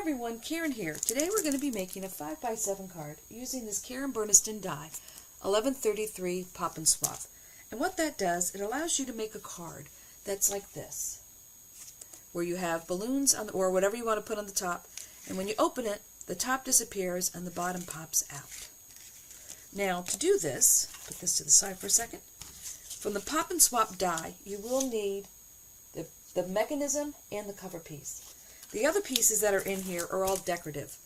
everyone, Karen here. Today we're going to be making a 5x7 card using this Karen burniston die, 1133 Pop and Swap. And what that does, it allows you to make a card that's like this, where you have balloons on or whatever you want to put on the top, and when you open it, the top disappears and the bottom pops out. Now to do this, put this to the side for a second. From the Pop and Swap die, you will need the mechanism and the cover piece. The other pieces that are in here are all decorative,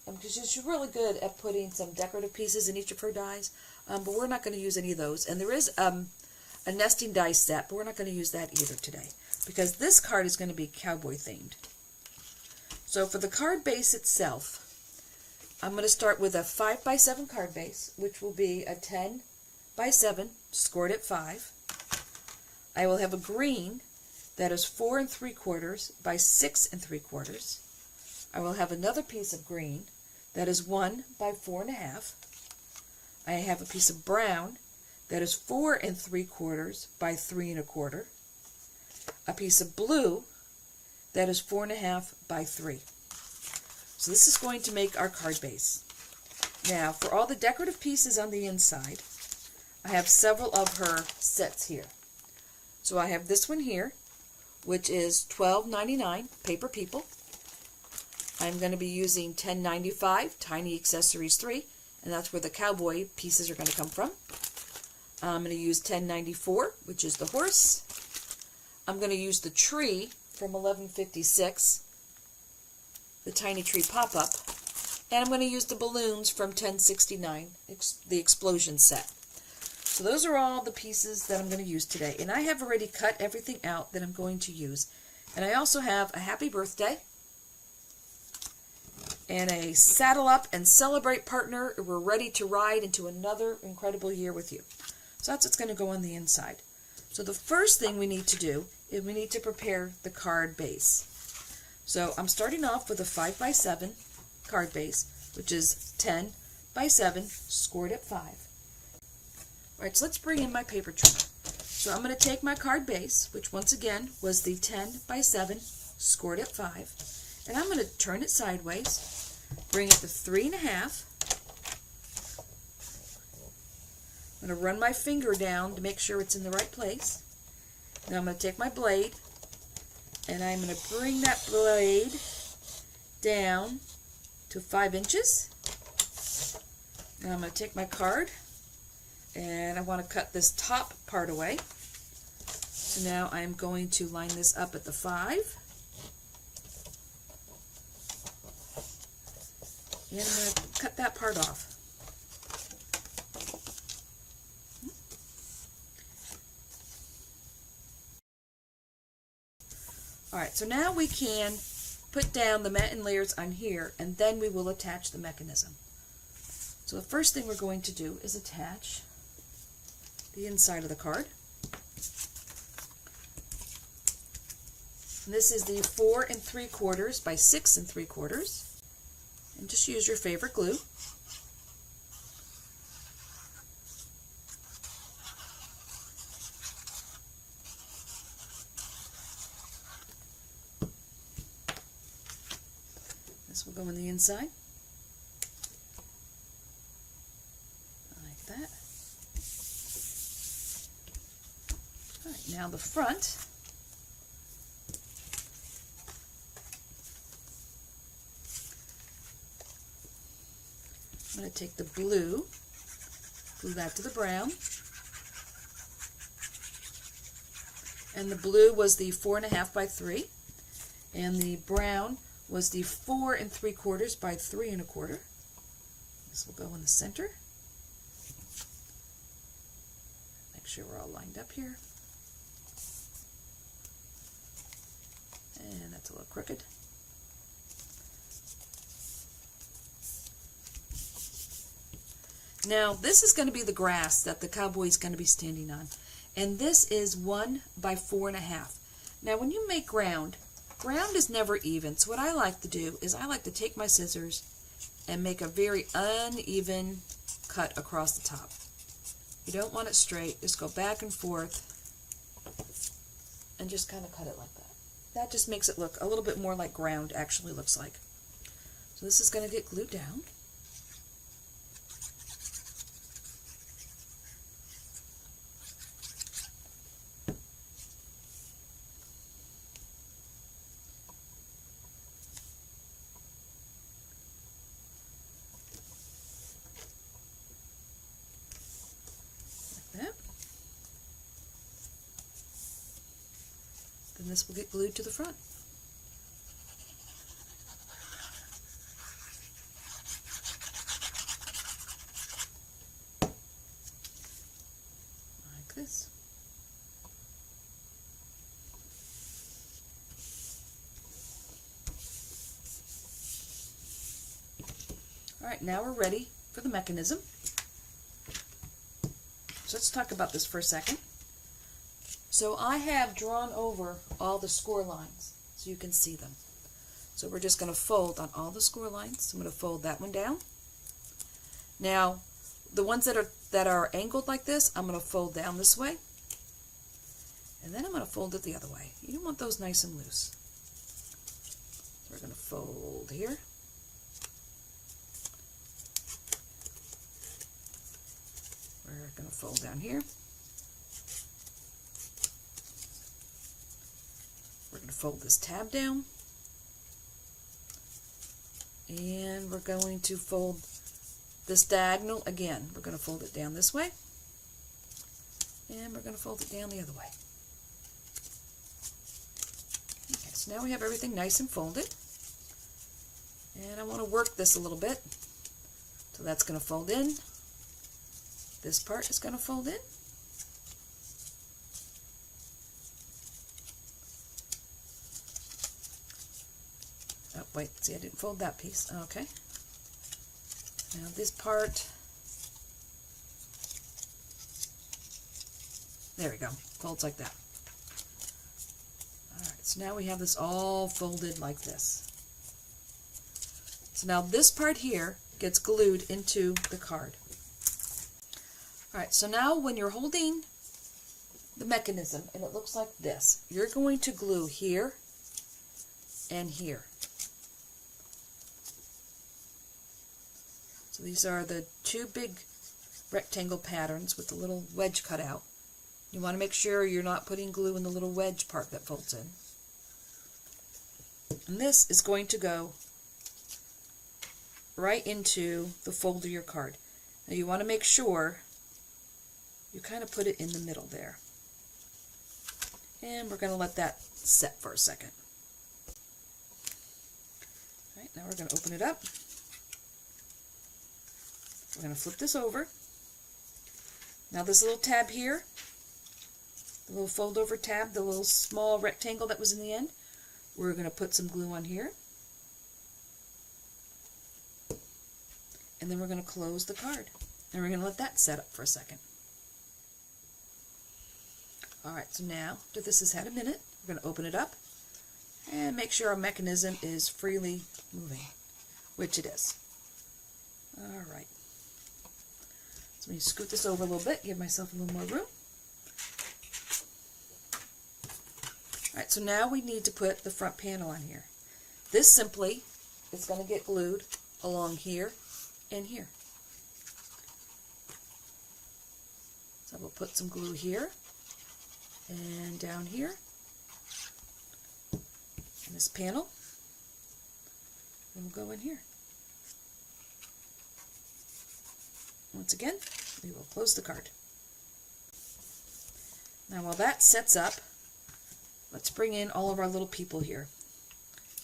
because she's really good at putting some decorative pieces in each of her dies, but we're not going to use any of those. And there is a nesting die set, but we're not going to use that either today, because this card is going to be cowboy themed. So for the card base itself, I'm going to start with a 5x7 card base, which will be a 10x7 scored at 5. I will have a green that is 4 3/4 by 6 3/4. I will have another piece of green that is 1 by 4 1/2. I have a piece of brown that is 4 3/4 by 3 1/4. A piece of blue that is 4 1/2 by 3. So this is going to make our card base. Now for all the decorative pieces on the inside, I have several of her sets here. So I have this one here, which is $12.99 Paper People. I'm going to be using $10.95 Tiny Accessories 3, and that's where the cowboy pieces are going to come from. I'm going to use $10.94, which is the horse. I'm going to use the tree from $11.56, the tiny tree pop-up, and I'm going to use the balloons from $10.69, the explosion set. So those are all the pieces that I'm going to use today. And I have already cut everything out that I'm going to use. And I also have a happy birthday and a saddle up and celebrate partner. We're ready to ride into another incredible year with you. So that's what's going to go on the inside. So the first thing we need to do is we need to prepare the card base. So I'm starting off with a 5x7 card base, which is 10x7 scored at 5. Alright, so let's bring in my paper trimmer. So I'm going to take my card base, which once again was the 10x7 scored at 5, and I'm going to turn it sideways, bring it to 3 1/2. I'm going to run my finger down to make sure it's in the right place. Now I'm going to take my blade, and I'm going to bring that blade down to 5 inches. Now I'm going to take my card, and I want to cut this top part away. So now I'm going to line this up at the 5. And I'm going to cut that part off. Alright, so now we can put down the matte and layers on here, and then we will attach the mechanism. So the first thing we're going to do is attach the inside of the card. And this is the 4 3/4 by 6 3/4. And just use your favorite glue. This will go on the inside. Like that. Now the front, I'm going to take the blue, glue that to the brown, and the blue was the 4 1/2 by 3, and the brown was the 4 3/4 by 3 1/4. This will go in the center. Make sure we're all lined up here. And that's a little crooked. Now this is going to be the grass that the cowboy is going to be standing on. And this is 1 by 4 1/2. Now when you make ground is never even. So what I like to do is I like to take my scissors and make a very uneven cut across the top. You don't want it straight. Just go back and forth and just kind of cut it like that. That just makes it look a little bit more like ground actually looks like. So this is going to get glued down. Then this will get glued to the front. Like this. Alright, now we're ready for the mechanism. So let's talk about this for a second. So I have drawn over all the score lines so you can see them. So we're just going to fold on all the score lines. So I'm going to fold that one down. Now, the ones that are angled like this, I'm going to fold down this way. And then I'm going to fold it the other way. You don't want those nice and loose. So we're going to fold here. We're going to fold down here. We're going to fold this tab down, and we're going to fold this diagonal again. We're going to fold it down this way, and we're going to fold it down the other way. Okay, so now we have everything nice and folded, and I want to work this a little bit. So that's going to fold in. This part is going to fold in. Oh, wait, see, I didn't fold that piece. Okay. Now this part, there we go, folds like that. Alright, so now we have this all folded like this. So now this part here gets glued into the card. Alright, so now when you're holding the mechanism and it looks like this, you're going to glue here and here. So these are the two big rectangle patterns with the little wedge cut out. You want to make sure you're not putting glue in the little wedge part that folds in. And this is going to go right into the fold of your card. Now you want to make sure you kind of put it in the middle there. And we're going to let that set for a second. All right, now we're going to open it up. We're going to flip this over. Now this little tab here, the little fold over tab, the little small rectangle that was in the end, we're going to put some glue on here. And then we're going to close the card. And we're going to let that set up for a second. Alright, so now that this has had a minute, we're going to open it up and make sure our mechanism is freely moving, which it is. Alright. So let me scoot this over a little bit, give myself a little more room. Alright, so now we need to put the front panel on here. This simply is going to get glued along here and here. So we'll put some glue here and down here in this panel, and we'll go in here. Once again, we will close the card. Now while that sets up, let's bring in all of our little people here,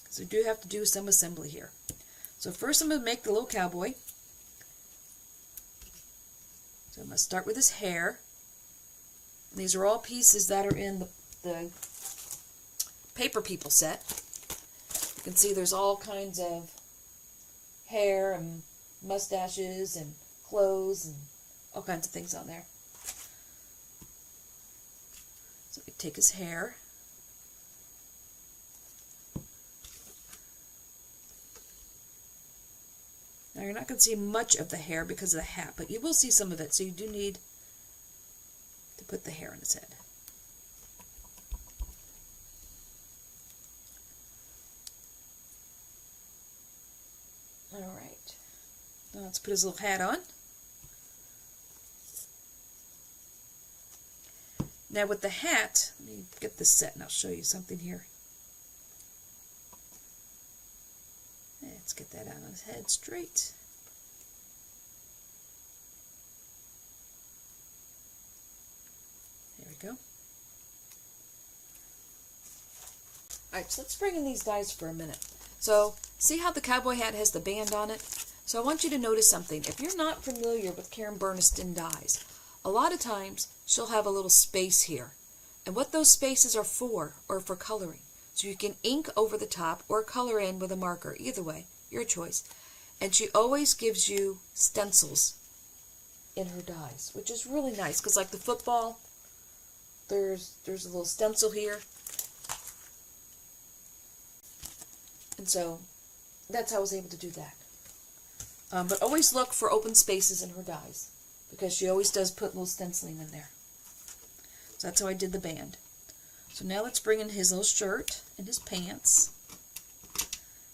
because we do have to do some assembly here. So first I'm going to make the little cowboy. So I'm going to start with his hair. And these are all pieces that are in the Paper People set. You can see there's all kinds of hair and mustaches and clothes and all kinds of things on there. So we take his hair. Now you're not going to see much of the hair because of the hat, but you will see some of it, so you do need to put the hair in his head. let's put his little hat on. Now with the hat, let me get this set and I'll show you something here. Let's get that out on his head straight. There we go. Alright, so let's bring in these dies for a minute. So, see how the cowboy hat has the band on it? So I want you to notice something. If you're not familiar with Karen Burniston dies, a lot of times she'll have a little space here. And what those spaces are for coloring. So you can ink over the top or color in with a marker. Either way, your choice. And she always gives you stencils in her dies, which is really nice because like the football, there's a little stencil here. And so that's how I was able to do that. But always look for open spaces in her dies because she always does put little stenciling in there. So that's how I did the band. So now let's bring in his little shirt and his pants. I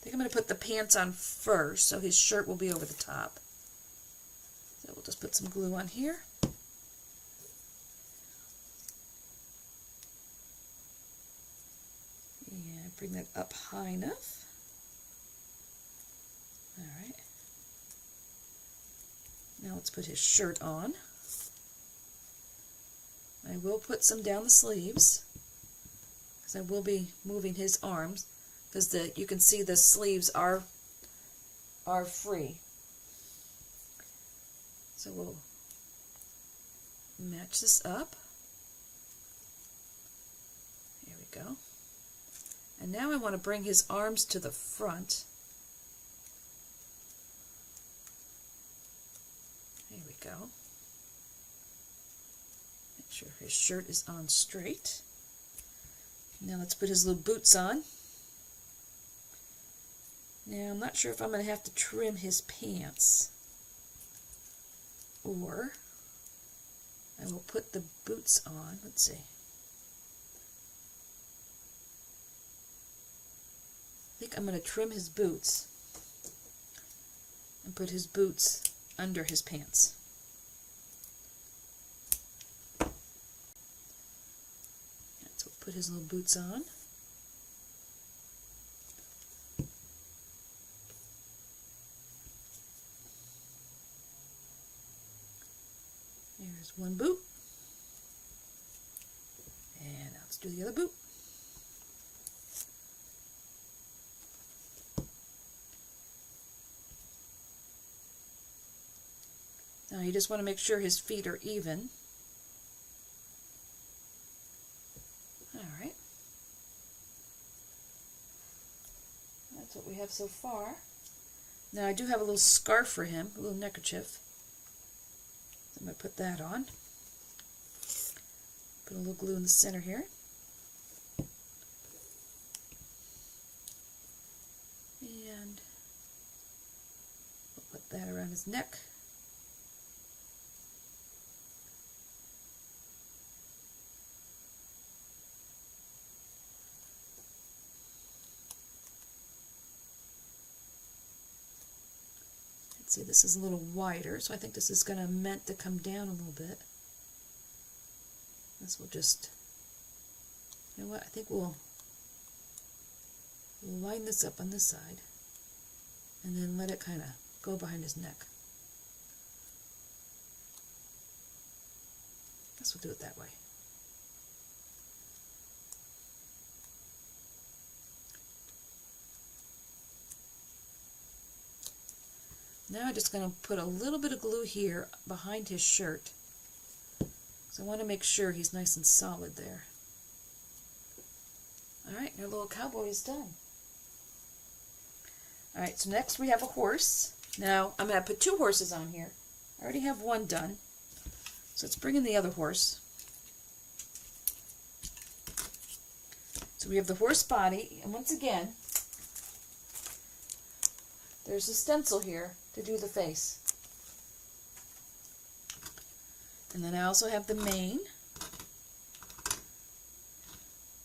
think I'm going to put the pants on first so his shirt will be over the top. So we'll just put some glue on here. And bring that up high enough. Alright. Now let's put his shirt on. I will put some down the sleeves because I will be moving his arms because you can see the sleeves are free. So we'll match this up. Here we go. And now I want to bring his arms to the front. Here we go. Make sure his shirt is on straight. Now let's put his little boots on. Now I'm not sure if I'm going to have to trim his pants or I will put the boots on. Let's see. I think I'm going to trim his boots and put his boots under his pants. So we'll put his little boots on. There's one boot. And now let's do the other boot. Now you just want to make sure his feet are even. Alright. That's what we have so far. Now I do have a little scarf for him, a little neckerchief. I'm going to put that on. Put a little glue in the center here. And we'll put that around his neck. See, this is a little wider, so I think this is going to meant to come down a little bit. This will just, you know what, I think we'll line this up on this side and then let it kind of go behind his neck. Guess we'll do it that way. Now I'm just going to put a little bit of glue here behind his shirt. So I want to make sure he's nice and solid there. Alright, our little cowboy is done. Alright, so next we have a horse. Now I'm going to put two horses on here. I already have one done. So let's bring in the other horse. So we have the horse body, and once again, there's a stencil here to do the face. And then I also have the mane,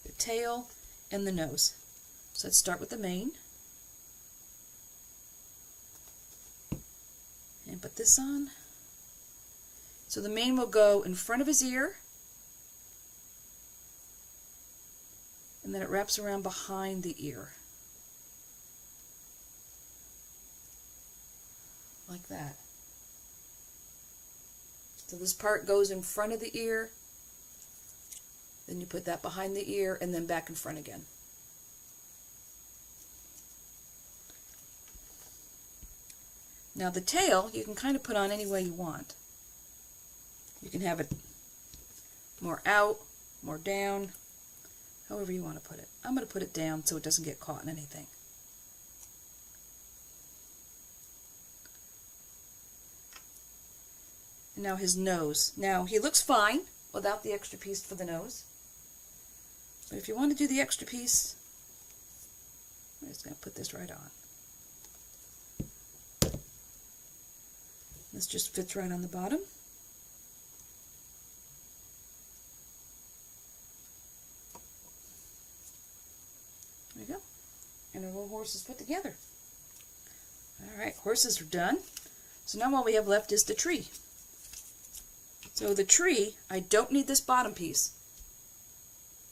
the tail, and the nose. So let's start with the mane. put this on. So the mane will go in front of his ear, and then it wraps around behind the ear. Like that. So this part goes in front of the ear, then you put that behind the ear, and then back in front again. Now the tail, you can kind of put on any way you want. You can have it more out, more down, however you want to put it. I'm going to put it down so it doesn't get caught in anything. And now his nose. Now he looks fine without the extra piece for the nose. But if you want to do the extra piece, I'm just going to put this right on. This just fits right on the bottom. There you go. And our little horse is put together. Alright, horses are done. So now all we have left is the tree. So the tree, I don't need this bottom piece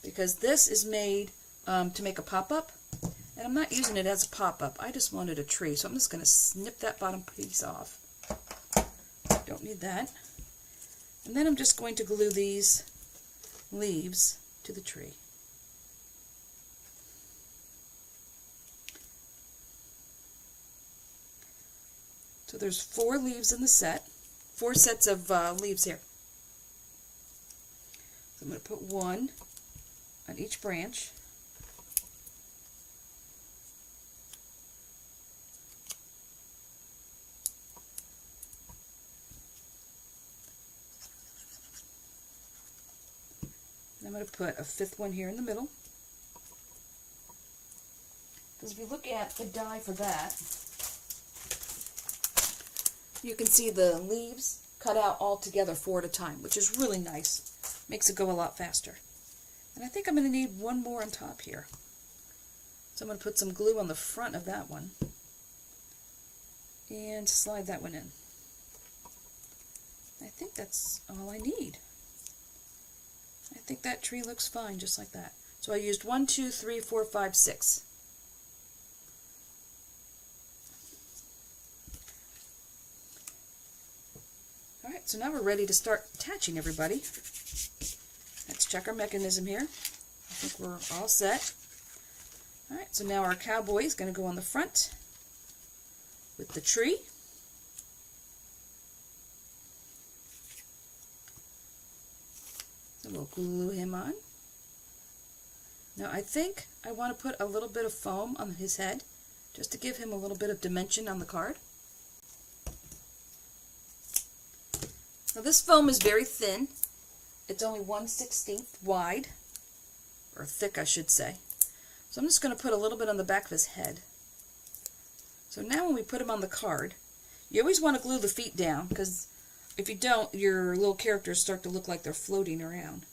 because this is made to make a pop-up, and I'm not using it as a pop-up. I just wanted a tree, so I'm just going to snip that bottom piece off. Don't need that. And then I'm just going to glue these leaves to the tree. So there's 4 leaves in the set, 4 sets of leaves here. So I'm going to put 1 on each branch. And I'm going to put a 5th one here in the middle. Because if you look at the die for that, you can see the leaves cut out all together 4 at a time, which is really nice. Makes it go a lot faster. And I think I'm going to need 1 more on top here. So I'm going to put some glue on the front of that one and slide that one in. I think that's all I need. I think that tree looks fine just like that. So I used 1, 2, 3, 4, 5, 6. Alright, so now we're ready to start attaching everybody. Let's check our mechanism here. I think we're all set. Alright, so now our cowboy is going to go on the front with the tree. So we'll glue him on. Now I think I want to put a little bit of foam on his head just to give him a little bit of dimension on the card. Now this foam is very thin. It's only 1/16 wide, or thick I should say. So I'm just going to put a little bit on the back of his head. So now when we put him on the card, you always want to glue the feet down, because if you don't, your little characters start to look like they're floating around,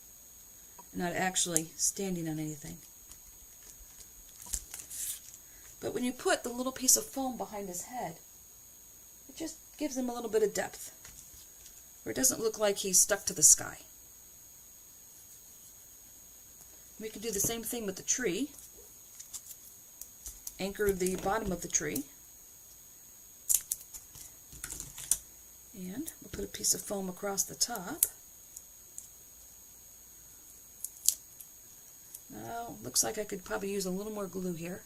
not actually standing on anything. But when you put the little piece of foam behind his head, it just gives him a little bit of depth, where it doesn't look like he's stuck to the sky. We can do the same thing with the tree. Anchor the bottom of the tree. And we'll put a piece of foam across the top. Now, looks like I could probably use a little more glue here.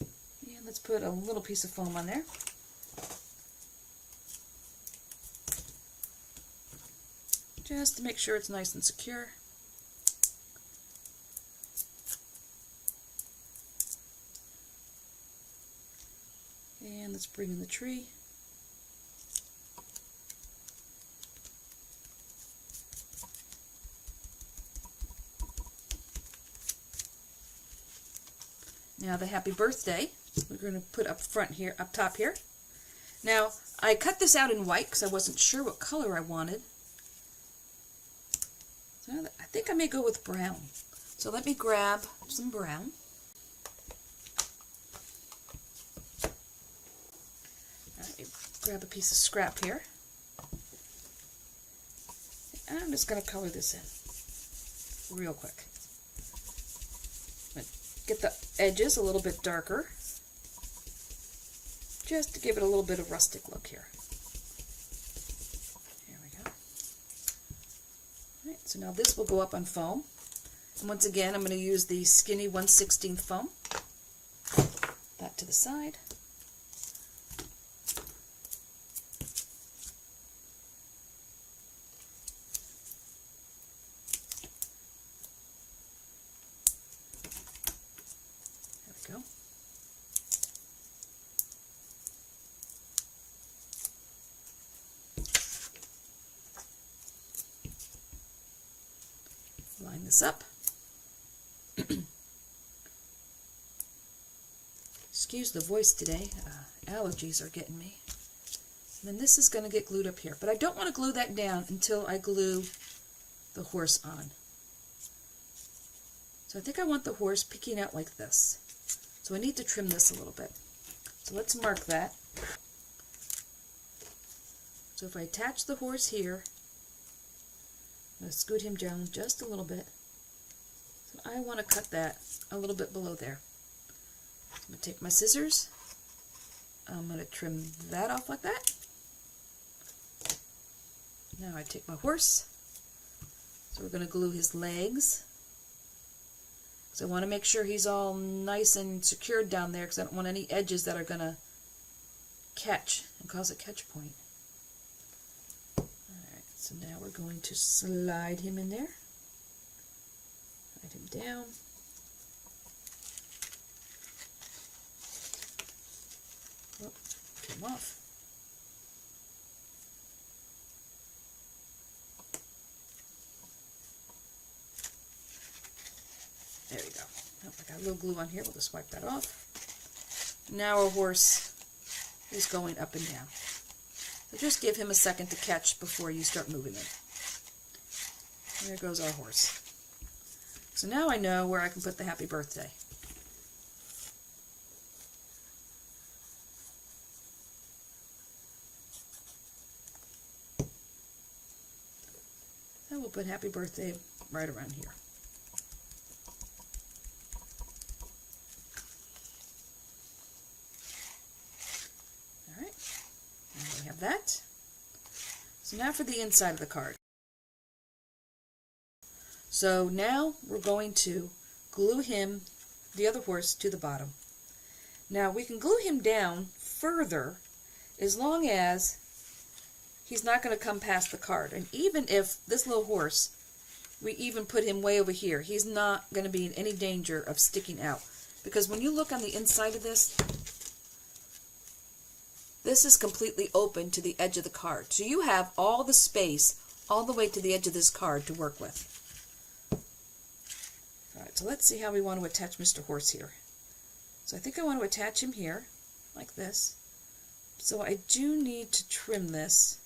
And let's put a little piece of foam on there. Just to make sure it's nice and secure. And let's bring in the tree. Now the happy birthday, we're going to put up front here, up top here. Now I cut this out in white because I wasn't sure what color I wanted. So I think I may go with brown. So let me grab some brown. grab a piece of scrap here. And I'm just going to color this in real quick. Get the edges a little bit darker, just to give it a little bit of rustic look here. Here we go. All right, so now this will go up on foam. And once again, I'm going to use the skinny 1/16 foam. That to the side. There we go. Line this up. Excuse the voice today, allergies are getting me. And then this is going to get glued up here, but I don't want to glue that down until I glue the horse on. So I think I want the horse peeking out like this. So I need to trim this a little bit. So let's mark that. So if I attach the horse here, I'm going to scoot him down just a little bit. So I want to cut that a little bit below there. I'm going to take my scissors. I'm going to trim that off like that. Now I take my horse. So we're going to glue his legs. So I want to make sure he's all nice and secured down there because I don't want any edges that are going to catch and cause a catch point. Alright, so now we're going to slide him in there. Slide him down. Oh, came off. There we go. Oh, I got a little glue on here. We'll just wipe that off. Now our horse is going up and down. So just give him a second to catch before you start moving him. There goes our horse. So now I know where I can put the happy birthday. So we'll put happy birthday right around here. That. So now for the inside of the card. So now we're going to glue him, the other horse, to the bottom. Now we can glue him down further as long as he's not going to come past the card. And even if this little horse, we even put him way over here, he's not going to be in any danger of sticking out. Because when you look on the inside of this, this is completely open to the edge of the card. So you have all the space all the way to the edge of this card to work with. Alright, so let's see how we want to attach Mr. Horse here. So I think I want to attach him here, like this. So I do need to trim this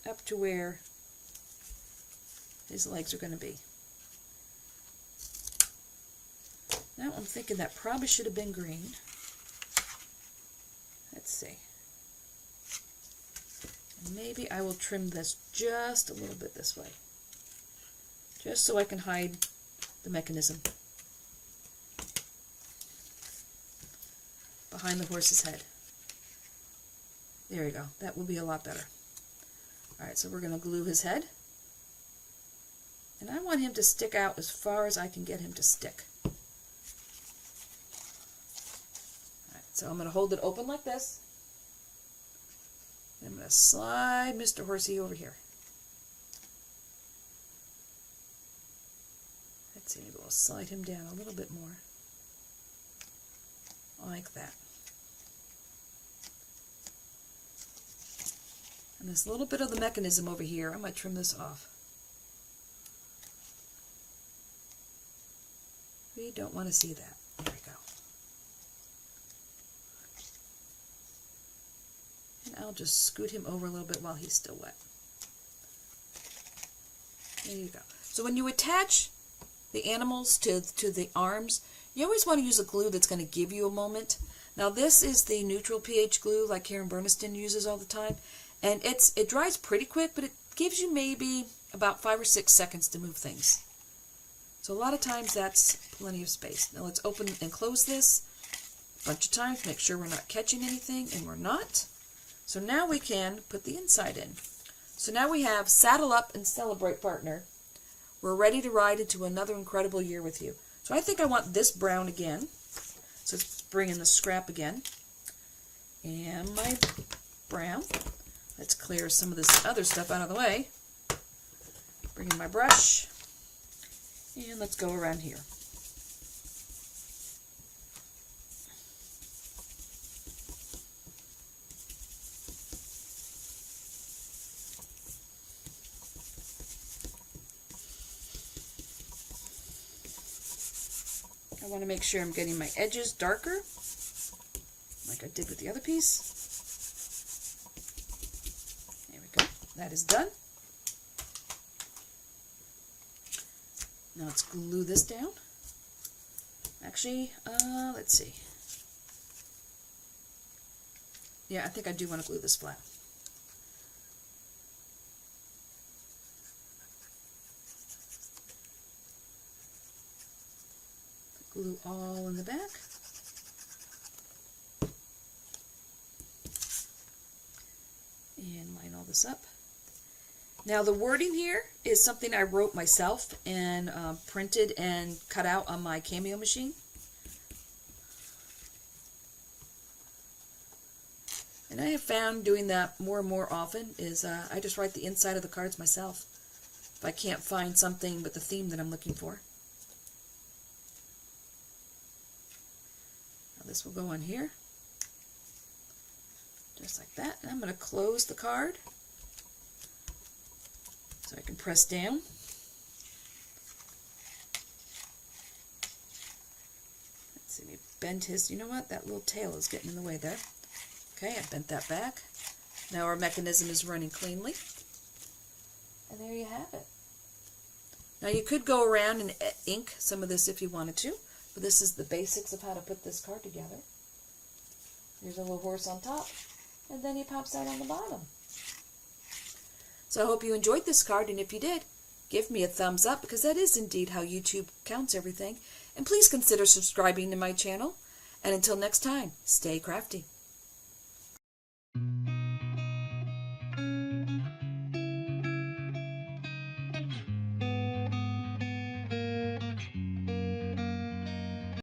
up to where his legs are going to be. Now I'm thinking that probably should have been green. Let's see. And maybe I will trim this just a little bit this way. Just so I can hide the mechanism behind the horse's head. There you go. That will be a lot better. Alright, so we're going to glue his head. And I want him to stick out as far as I can get him to stick. So I'm going to hold it open like this. And I'm going to slide Mr. Horsey over here. Let's see, maybe we'll slide him down a little bit more. Like that. And this little bit of the mechanism over here, I'm going to trim this off. We don't want to see that. There we go. I'll just scoot him over a little bit while he's still wet. There you go. So when you attach the animals to the arms, you always want to use a glue that's going to give you a moment, Now this is the neutral pH glue like Karen Burniston uses all the time. And it dries pretty quick, but it gives you maybe about 5 or 6 seconds to move things. So a lot of times that's plenty of space. Now let's open and close this a bunch of times, make sure we're not catching anything, and we're not. So now we can put the inside in. So now we have Saddle Up and Celebrate, partner. We're ready to ride into another incredible year with you. So I think I want this brown again. So let's bring in the scrap again. And my brown. Let's clear some of this other stuff out of the way. Bring in my brush. And let's go around here. I want to make sure I'm getting my edges darker, like I did with the other piece. There we go. That is done. Now let's glue this down. Actually, let's see. Yeah, I think I do want to glue this flat. Glue all in the back. And line all this up. Now the wording here is something I wrote myself and printed and cut out on my Cameo machine. And I have found doing that more and more often is I just write the inside of the cards myself if I can't find something with the theme that I'm looking for. Now this will go on here, just like that. And I'm going to close the card. So I can press down. Let's see, me bend his, you know what, that little tail is getting in the way there. Okay, I bent that back. Now our mechanism is running cleanly. And there you have it. Now you could go around and ink some of this if you wanted to, but this is the basics of how to put this card together. There's a little horse on top, and then he pops out on the bottom. So I hope you enjoyed this card, and if you did, give me a thumbs up, because that is indeed how YouTube counts everything. And please consider subscribing to my channel. And until next time, stay crafty.